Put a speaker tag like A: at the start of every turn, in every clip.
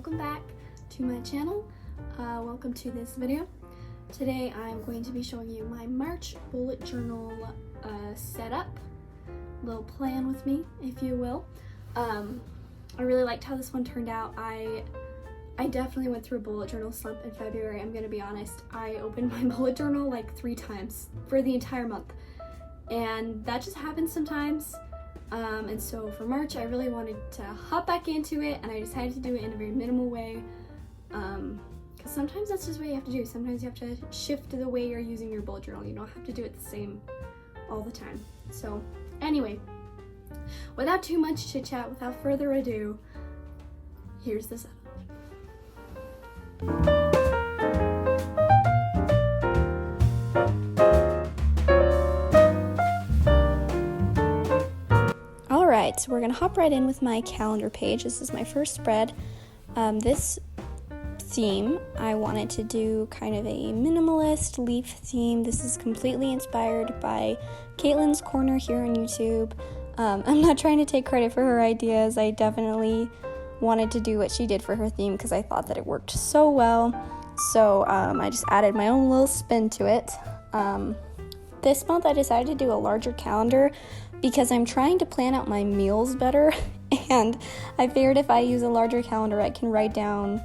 A: welcome back to my channel. Welcome to this video. Today I'm going to be showing you my March bullet journal setup, little plan with me, if you will. I really liked how this one turned out. I definitely went through a bullet journal slump in February. I'm gonna be honest. I opened my bullet journal like 3 times for the entire month, and that just happens sometimes. And so for March, I really wanted to hop back into it, and I decided to do it in a very minimal way, because sometimes that's just what you have to do. Sometimes you have to shift the way you're using your bullet journal. You don't have to do it the same all the time. So anyway, without too much chit chat, without further ado, here's the setup. Alright, so we're going to hop right in with my calendar page. This is my first spread. This theme, I wanted to do kind of a minimalist leaf theme. This is completely inspired by Caitlin's Corner here on YouTube. I'm not trying to take credit for her ideas. I definitely wanted to do what she did for her theme because I thought that it worked so well. So I just added my own little spin to it. This month I decided to do a larger calendar because I'm trying to plan out my meals better, and I figured if I use a larger calendar I can write down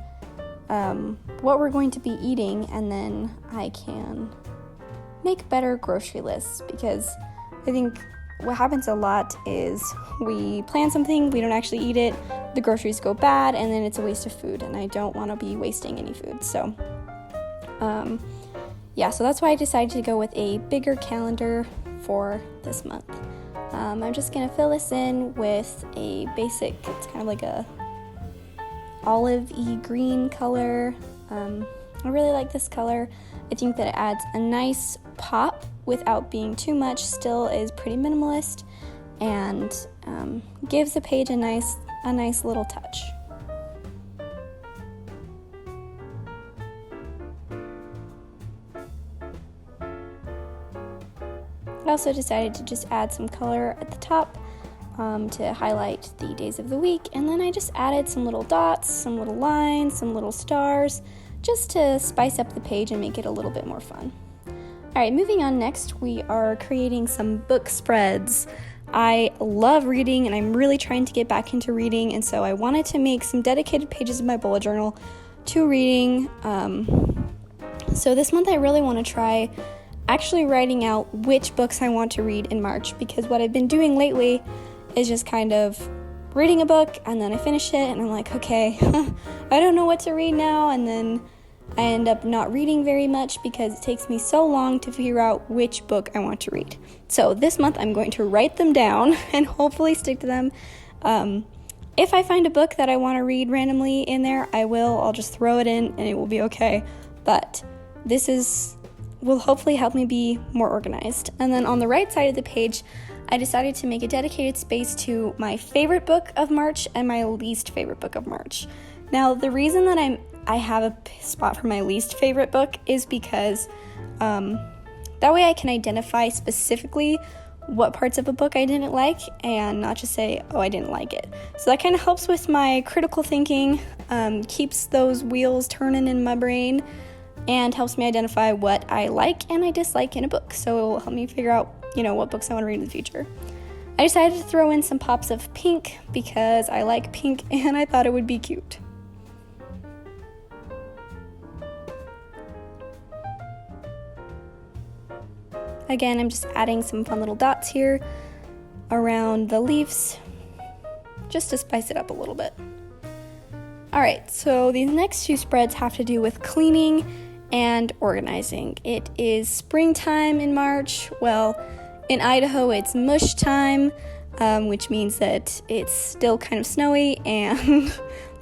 A: what we're going to be eating, and then I can make better grocery lists, because I think what happens a lot is we plan something, we don't actually eat it, the groceries go bad, and then it's a waste of food, and I don't want to be wasting any food. So yeah, so that's why I decided to go with a bigger calendar for this month. I'm just going to fill this in with a basic, it's kind of like a olive-y green color. I really like this color. I think that it adds a nice pop without being too much, still is pretty minimalist, and gives the page a nice little touch. I also decided to just add some color at the top to highlight the days of the week, and then I just added some little dots, some little lines, some little stars, just to spice up the page and make it a little bit more fun. Alright, moving on, next we are creating some book spreads. I love reading, and I'm really trying to get back into reading, and so I wanted to make some dedicated pages of my bullet journal to reading. So this month I really want to try actually writing out which books I want to read in March, because what I've been doing lately is just kind of reading a book and then I finish it and I'm like, okay, I don't know what to read now, and then I end up not reading very much because it takes me so long to figure out which book I want to read. So this month I'm going to write them down and hopefully stick to them. If I find a book that I want to read randomly in there, I'll just throw it in and it will be okay. But this will hopefully help me be more organized. And then on the right side of the page, I decided to make a dedicated space to my favorite book of March and my least favorite book of March. Now, the reason that I have a spot for my least favorite book is because that way I can identify specifically what parts of a book I didn't like and not just say, oh, I didn't like it. So that kind of helps with my critical thinking, keeps those wheels turning in my brain, and helps me identify what I like and I dislike in a book. So it will help me figure out, what books I want to read in the future. I decided to throw in some pops of pink because I like pink and I thought it would be cute. Again, I'm just adding some fun little dots here around the leaves just to spice it up a little bit. Alright, so these next 2 spreads have to do with cleaning and organizing. It is springtime in March. Well, in Idaho it's mush time, which means that it's still kind of snowy and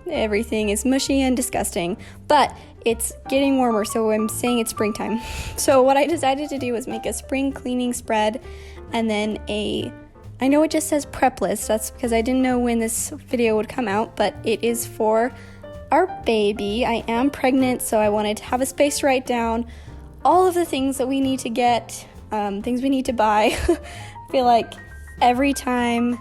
A: everything is mushy and disgusting, but it's getting warmer, so I'm saying it's springtime. So what I decided to do was make a spring cleaning spread, and then I know it just says prep list, that's because I didn't know when this video would come out, but it is for our baby. I am pregnant, so I wanted to have a space to write down all of the things that we need to get, things we need to buy. I feel like every time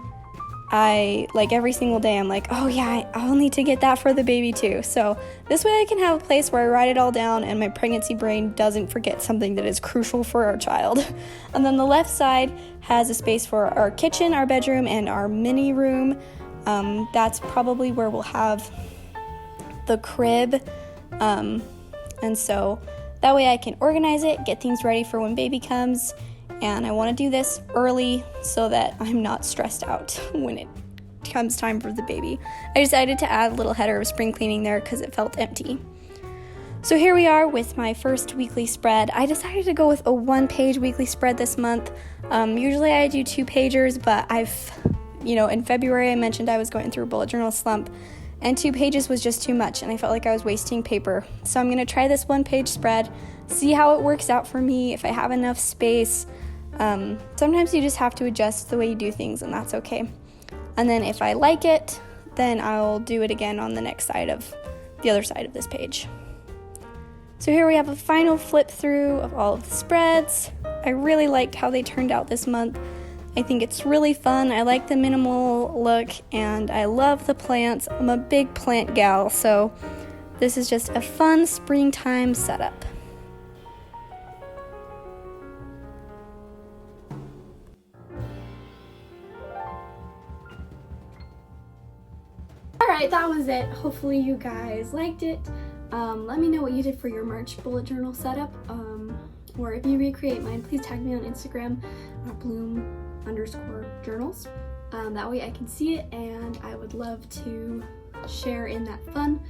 A: like every single day I'm like, oh yeah, I'll need to get that for the baby too. So this way I can have a place where I write it all down and my pregnancy brain doesn't forget something that is crucial for our child. And then the left side has a space for our kitchen, our bedroom, and our mini room. That's probably where we'll have the crib. And so that way I can organize it, get things ready for when baby comes. And I want to do this early so that I'm not stressed out when it comes time for the baby. I decided to add a little header of spring cleaning there because it felt empty. So here we are with my first weekly spread. I decided to go with a 1-page weekly spread this month. Usually I do 2-pagers, but in February I mentioned I was going through a bullet journal slump, and 2 pages was just too much, and I felt like I was wasting paper. So I'm going to try this 1-page spread, see how it works out for me, if I have enough space. Sometimes you just have to adjust the way you do things, and that's okay. And then if I like it, then I'll do it again on the other side of this page. So here we have a final flip through of all of the spreads. I really liked how they turned out this month. I think it's really fun. I like the minimal look, and I love the plants. I'm a big plant gal, so this is just a fun springtime setup. Alright, that was it. Hopefully you guys liked it. Let me know what you did for your March bullet journal setup. Or if you recreate mine, please tag me on Instagram at bloom_journals. That way I can see it, and I would love to share in that fun.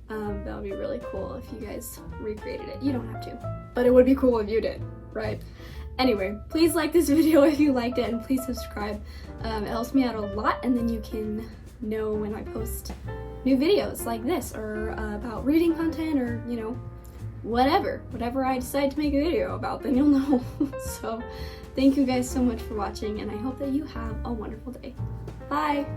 A: That would be really cool if you guys recreated it. You don't have to, but it would be cool if you did, right? Anyway, please like this video if you liked it, and please subscribe. It helps me out a lot, and then you can know when I post new videos like this, or about reading content, or whatever I decide to make a video about, then you'll know. So thank you guys so much for watching, and I hope that you have a wonderful day. Bye.